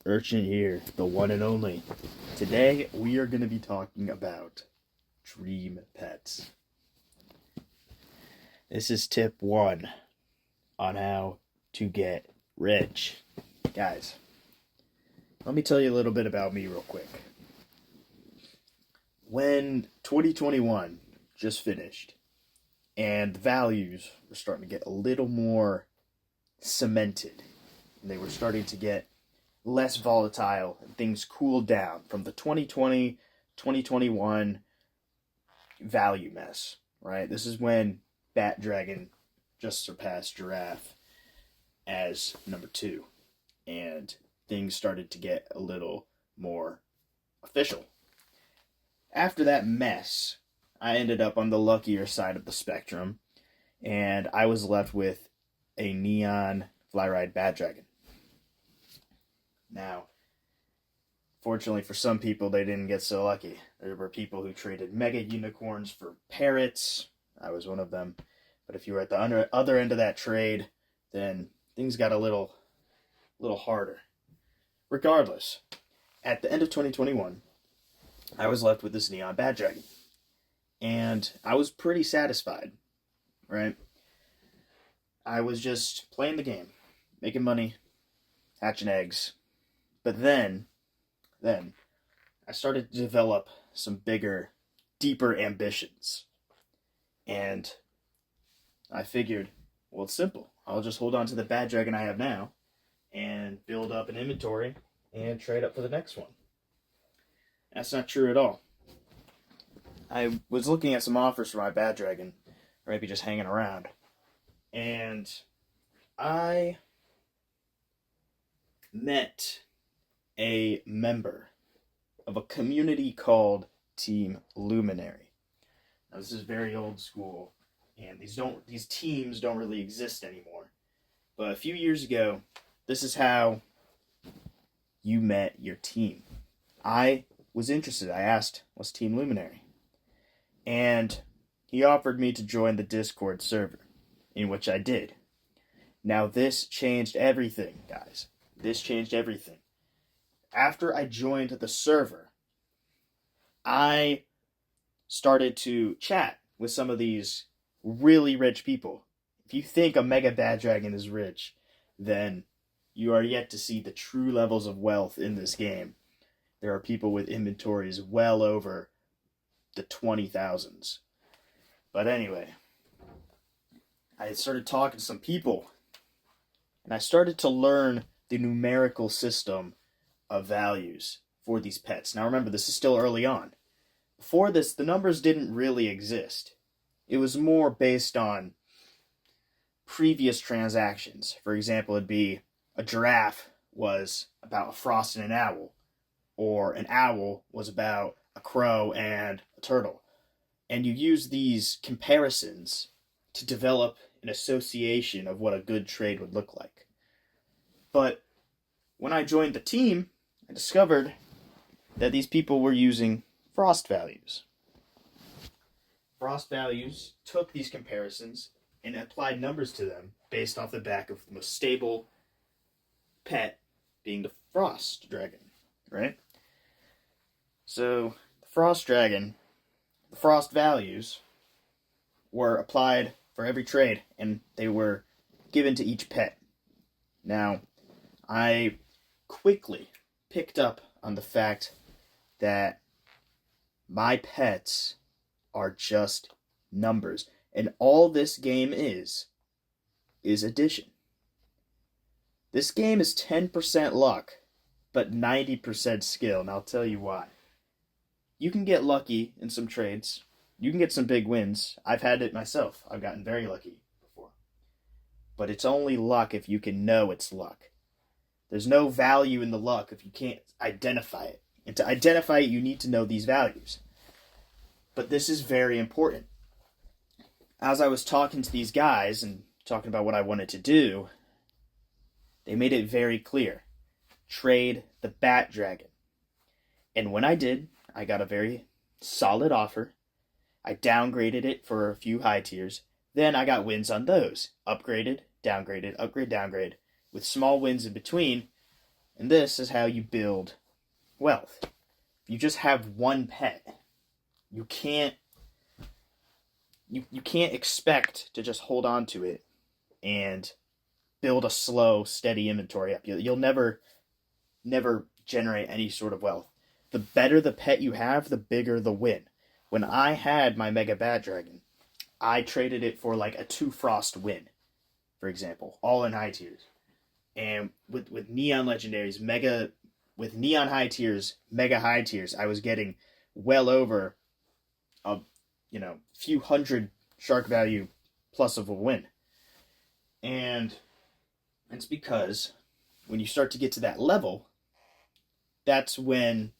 Urchin here, the one and only. Today we are going to be talking about dream pets. This is tip one on how to get rich. Guys, let me tell you a little bit about me real quick. When 2021 just finished and the values were starting to get a little more cemented, and they were starting to get less volatile and things cooled down from the 2020 2021 value mess, right? This is when Bat Dragon just surpassed Giraffe as number 2, and things started to get a little more official. After that mess, I ended up on the luckier side of the spectrum, and I was left with a neon Flyride Bat Dragon. Now, fortunately for some people, they didn't get so lucky. There were people who traded mega unicorns for parrots. I was one of them. But if you were at the other end of that trade, then things got a little harder. Regardless, at the end of 2021, I was left with this neon Bat Dragon. And I was pretty satisfied, right? I was just playing the game, making money, hatching eggs. But then I started to develop some bigger, deeper ambitions. And I figured, well, it's simple. I'll just hold on to the Bat Dragon I have now and build up an inventory and trade up for the next one. That's not true at all. I was looking at some offers for my Bat Dragon, or maybe just hanging around. And I met a member of a community called Team Luminary. Now, this is very old school, and these teams don't really exist anymore. But a few years ago, this is how you met your team. I was interested. I asked, what's Team Luminary? And he offered me to join the Discord server, in which I did. Now, this changed everything, guys. This changed everything. After I joined the server, I started to chat with some of these really rich people. If you think a Mega Bat Dragon is rich, then you are yet to see the true levels of wealth in this game. There are people with inventories well over the 20,000s. But anyway, I started talking to some people, and I started to learn the numerical system of values for these pets. Now remember, this is still early on. Before this, the numbers didn't really exist. It was more based on previous transactions. For example, it'd be a giraffe was about a frost and an owl, or an owl was about a crow and a turtle. And you use these comparisons to develop an association of what a good trade would look like. But when I joined the team, I discovered that these people were using frost values. Frost values took these comparisons and applied numbers to them based off the back of the most stable pet being the frost dragon, right? So the frost dragon, the frost values were applied for every trade, and they were given to each pet. Now, I quickly picked up on the fact that my pets are just numbers, and all this game is addition. This game is 10% luck, but 90% skill, and I'll tell you why. You can get lucky in some trades. You can get some big wins. I've had it myself. I've gotten very lucky before. But it's only luck if you can know it's luck. There's no value in the luck if you can't identify it. And to identify it, you need to know these values. But this is very important. As I was talking to these guys and talking about what I wanted to do, they made it very clear. Trade the Bat Dragon. And when I did, I got a very solid offer. I downgraded it for a few high tiers. Then I got wins on those. Upgraded, downgraded, upgrade, downgrade, with small wins in between And this is how you build wealth. If you just have one pet, you can't expect to just hold on to it and build a slow, steady inventory up. You'll never generate any sort of wealth. The better the pet you have, the bigger the win. When I had my Mega Bad Dragon, I traded it for like a 2 Frost win, for example, all in high tiers. And with Neon Legendaries, with Neon high tiers, Mega high tiers, I was getting well over a few hundred shark value plus of a win. And it's because when you start to get to that level, that's when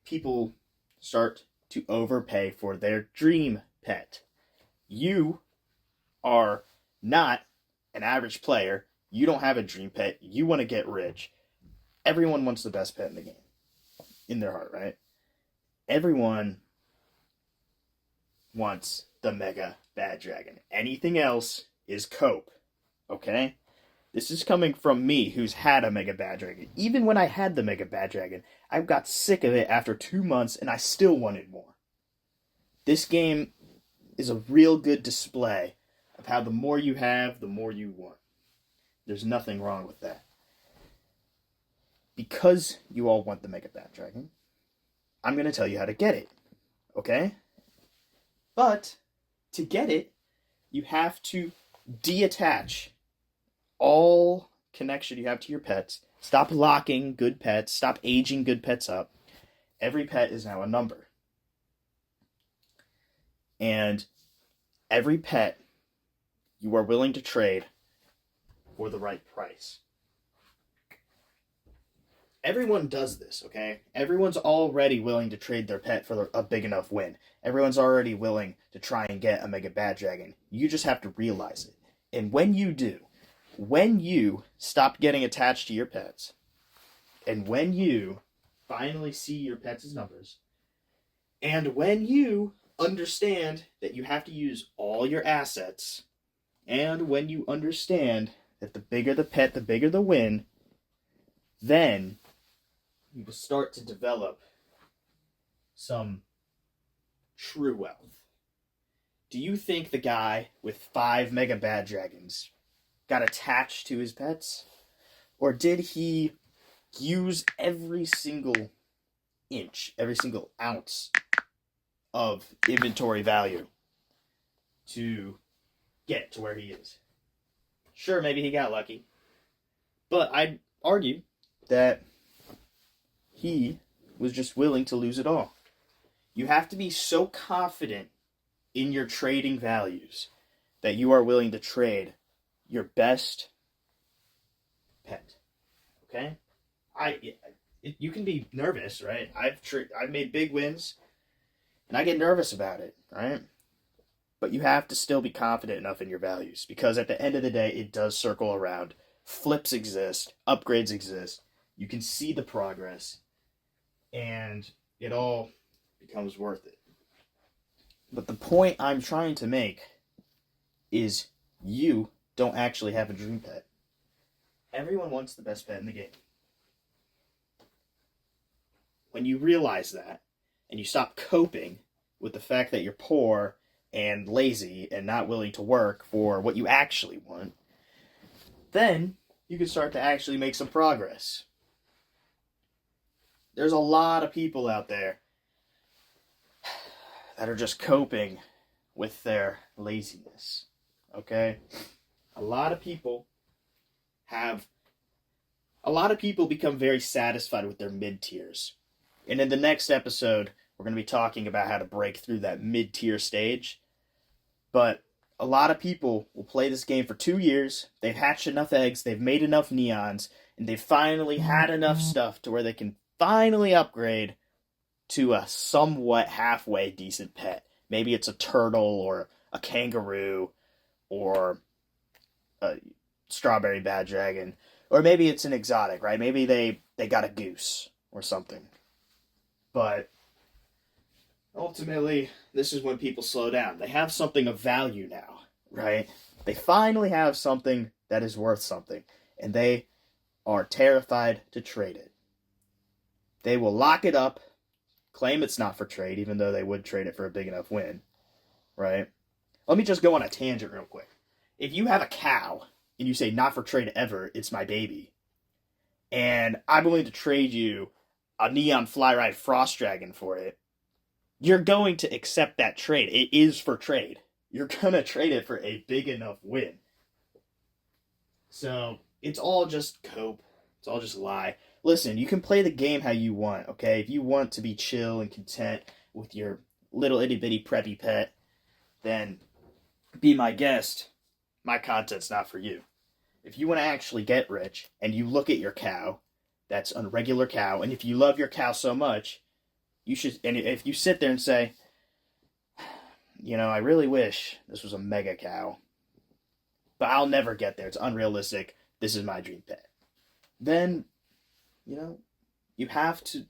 people start to overpay for their dream pet. You are not an average player. You don't have a dream pet. You want to get rich. Everyone wants the best pet in the game. In their heart, right? Everyone wants the Mega Bad Dragon. Anything else is cope. Okay? This is coming from me, who's had a Mega Bad Dragon. Even when I had the Mega Bad Dragon, I got sick of it after 2 months, and I still wanted more. This game is a real good display of how the more you have, the more you want. There's nothing wrong with that. Because you all want the Mega Bad Dragon, I'm going to tell you how to get it. Okay? But to get it, you have to detach all connection you have to your pets. Stop locking good pets. Stop aging good pets up. Every pet is now a number. And every pet you are willing to trade for the right price. Everyone does this, okay? Everyone's already willing to trade their pet for a big enough win. Everyone's already willing to try and get a Mega Bad Dragon. You just have to realize it. And when you do, when you stop getting attached to your pets, and when you finally see your pets as numbers, and when you understand that you have to use all your assets, and when you understand that the bigger the pet, the bigger the win, then you will start to develop some true wealth. Do you think the guy with 5 Mega Bad Dragons got attached to his pets? Or did he use every single inch, every single ounce of inventory value to get to where he is? Sure, maybe he got lucky. But I'd argue that he was just willing to lose it all. You have to be so confident in your trading values that you are willing to trade your best pet. Okay? You can be nervous, right? I've made big wins, and I get nervous about it, right? But you have to still be confident enough in your values, because at the end of the day, it does circle around. Flips exist, upgrades exist. You can see the progress, and it all becomes worth it. But the point I'm trying to make is you don't actually have a dream pet. Everyone wants the best pet in the game. When you realize that, and you stop coping with the fact that you're poor and lazy and not willing to work for what you actually want, then you can start to actually make some progress. There's a lot of people out there that are just coping with their laziness. Okay? A lot of people become very satisfied with their mid-tiers. And in the next episode, we're going to be talking about how to break through that mid-tier stage. But a lot of people will play this game for 2 years, they've hatched enough eggs, they've made enough neons, and they've finally had enough stuff to where they can finally upgrade to a somewhat halfway decent pet. Maybe it's a turtle or a kangaroo or a strawberry bad dragon. Or maybe it's an exotic, right? Maybe they got a goose or something. But ultimately, this is when people slow down. They have something of value now, right? They finally have something that is worth something. And they are terrified to trade it. They will lock it up, claim it's not for trade, even though they would trade it for a big enough win, right? Let me just go on a tangent real quick. If you have a cow and you say not for trade ever, it's my baby, and I'm willing to trade you a Neon Flyride Frost Dragon for it, you're going to accept that trade. It is for trade. You're going to trade it for a big enough win. So it's all just cope. It's all just lie. Listen, you can play the game how you want, okay? If you want to be chill and content with your little itty bitty preppy pet, then be my guest. My content's not for you. If you want to actually get rich and you look at your cow, that's a regular cow, and if you love your cow so much, you should, and if you sit there and say, I really wish this was a mega cow, but I'll never get there. It's unrealistic. This is my dream pet. Then, you have to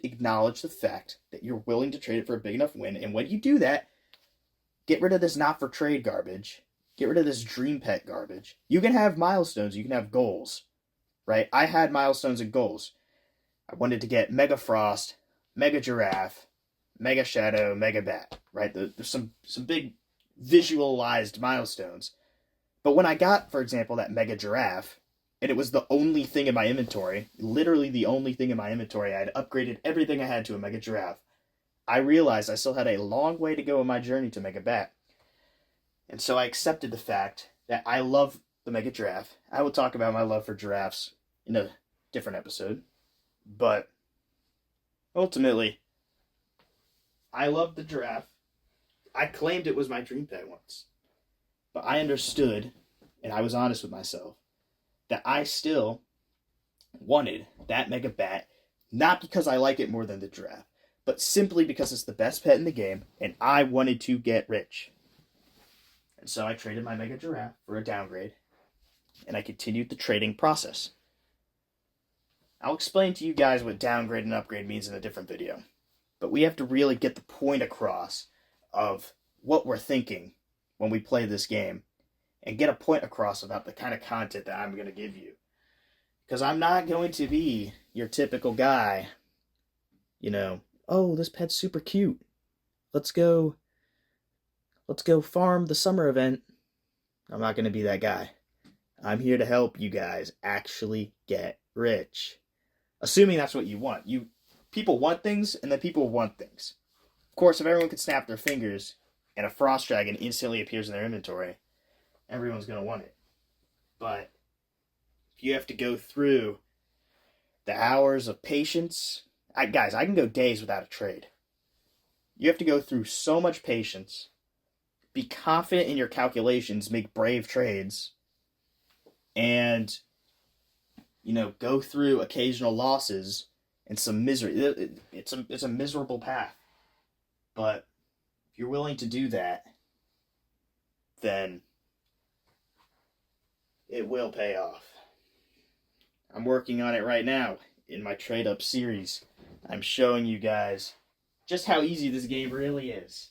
acknowledge the fact that you're willing to trade it for a big enough win. And when you do that, get rid of this not for trade garbage. Get rid of this dream pet garbage. You can have milestones. You can have goals, right? I had milestones and goals. I wanted to get Mega Frost, Mega Giraffe, Mega Shadow, Mega Bat, right? There's some big visualized milestones. But when I got, for example, that Mega Giraffe, and it was the only thing in my inventory, literally the only thing in my inventory, I had upgraded everything I had to a Mega Giraffe, I realized I still had a long way to go in my journey to Mega Bat. And so I accepted the fact that I love the Mega Giraffe. I will talk about my love for giraffes in a different episode. But ultimately, I love the giraffe. I claimed it was my dream pet once. But I understood, and I was honest with myself, that I still wanted that Mega Bat, not because I like it more than the giraffe, but simply because it's the best pet in the game, and I wanted to get rich. And so I traded my Mega Giraffe for a downgrade, and I continued the trading process. I'll explain to you guys what downgrade and upgrade means in a different video. But we have to really get the point across of what we're thinking when we play this game, and get a point across about the kind of content that I'm going to give you. Because I'm not going to be your typical guy, oh, this pet's super cute. Let's go farm the summer event. I'm not going to be that guy. I'm here to help you guys actually get rich. Assuming that's what you want. People want things, and then people want things. Of course, if everyone could snap their fingers and a Frost Dragon instantly appears in their inventory, everyone's going to want it. But if you have to go through the hours of patience, I can go days without a trade. You have to go through so much patience, be confident in your calculations, make brave trades, and go through occasional losses and some misery. It's a miserable path. But if you're willing to do that, then it will pay off. I'm working on it right now in my trade up series. I'm showing you guys just how easy this game really is.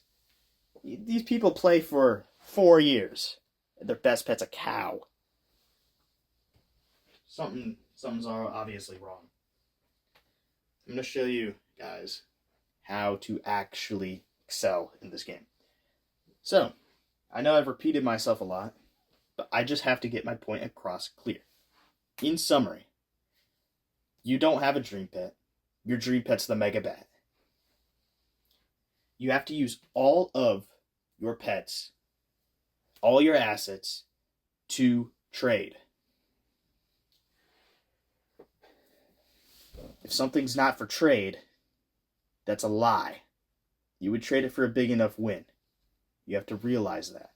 These people play for 4 years. Their best pet's a cow. Something's obviously wrong. I'm going to show you guys how to actually excel in this game. So, I know I've repeated myself a lot, but I just have to get my point across clear. In summary, you don't have a dream pet. Your dream pet's the Mega Bat. You have to use all of your pets, all your assets, to trade. If something's not for trade, that's a lie. You would trade it for a big enough win. You have to realize that.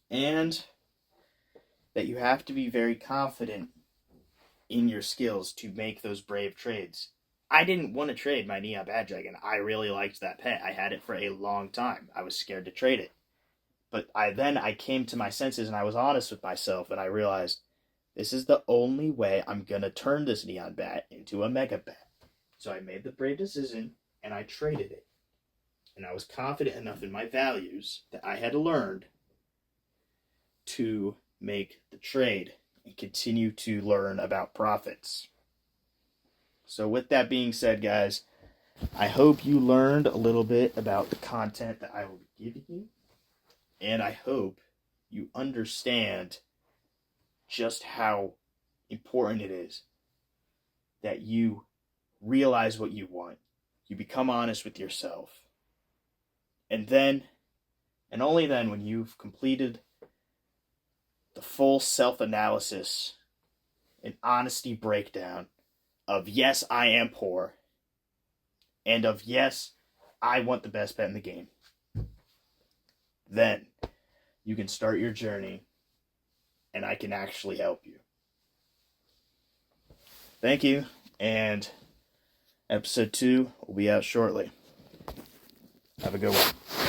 And that you have to be very confident in your skills to make those brave trades. I didn't want to trade my Neon Bad Dragon. I really liked that pet. I had it for a long time. I was scared to trade it. But I came to my senses and I was honest with myself and I realized this is the only way I'm going to turn this Neon Bat into a Mega Bat. So I made the brave decision and I traded it. And I was confident enough in my values that I had learned to make the trade and continue to learn about profits. So with that being said, guys, I hope you learned a little bit about the content that I will be giving you, and I hope you understand just how important it is that you realize what you want. You become honest with yourself. And then, and only then, when you've completed the full self-analysis and honesty breakdown of yes, I am poor, and of yes, I want the best bet in the game, then you can start your journey and I can actually help you. Thank you, and episode 2 will be out shortly. Have a good one.